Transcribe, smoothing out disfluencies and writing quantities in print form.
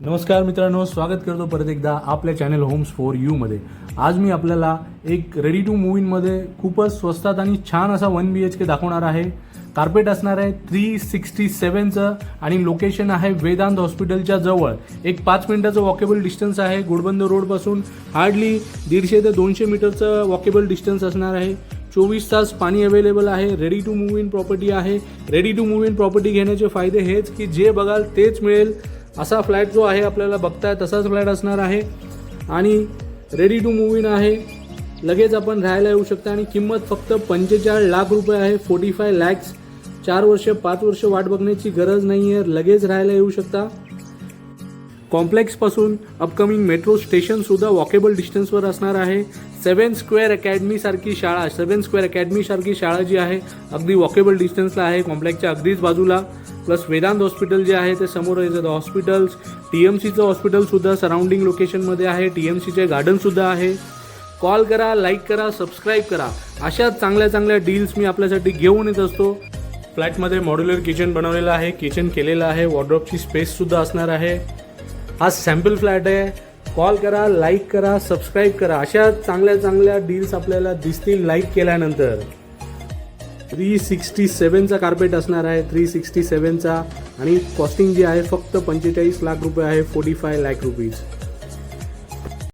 नमस्कार मित्रांनो, स्वागत करतो परत एकदा आपल्या चॅनल होम्स फॉर यू मध्ये। आज मी आपल्याला एक रेडी टू मूव इन मध्ये खूपच स्वस्तात आणि छान असा 1 BHK दाखवणार आहे। कार्पेट असणार आहे 367चं आणि लोकेशन आहे वेदांत हॉस्पिटलच्या जवळ। एक 5 मिनिटाचं वॉकेबल डिस्टन्स आहे। गुडबंद रोड पासून हार्डली 150 ते 200 मीटरचं वॉकेबल डिस्टन्स असणार आहे। 24 तास पाणी अवेलेबल आहे। Ready to move in property आहे। Ready to move in property घेण्याचे फायदे हेच की जे बघाल तेच मिळेल असा फ्लॅट जो आहे आपल्याला बघताय तसाच फ्लॅट असणार आहे आणि रेडी टू मूव इन आहे। लगेच आपण राहायला येऊ शकता आणि किंमत फक्त 45 लाख रुपये आहे। 45 लॅक्स। 4 वर्ष 5 वर्ष वाट बघण्याची गरज नाही आहे, लगेच राहायला येऊ शकता। कॉम्प्लेक्स पासून अपकमिंग मेट्रो स्टेशन सुद्धा वॉकेबल डिस्टन्सवर असणार आहे। 7 स्क्वेअर अकॅडमी सारखी शाळा 7 स्क्वेअर अकॅडमी सारखी शाळा जी आहे अगदी वॉकेबल डिस्टन्सला आहे, कॉम्प्लेक्सच्या अगदीच बाजूला। प्लस वेदांत हॉस्पिटल जे आहे ते समोर आहे। हॉस्पिटल्स TMCचं हॉस्पिटल सुद्धा सराउंडिंग लोकेशनमध्ये आहे। TMCचे गार्डन सुद्धा आहे। कॉल करा, लाईक करा, सबस्क्राईब करा। अशाच चांगल्या चांगल्या डील्स मी आपल्यासाठी घेऊन येत असतो। फ्लॅटमध्ये मॉड्युलर किचन बनवलेलं आहे, किचन केलेलं आहे, वॉर्डरोबची स्पेस सुद्धा असणार आहे। हा सॅम्पल फ्लॅट आहे। कॉल करा, लाईक करा, सबस्क्राईब करा। अशा चांगल्या चांगल्या डील्स आपल्याला दिसतील लाईक केल्यानंतर। 367चा कार्पेट असणार आहे, 367चा आणि कॉस्टिंग जी आहे फक्त 45 लाख रुपये आहे, 45 लाख रुपीज।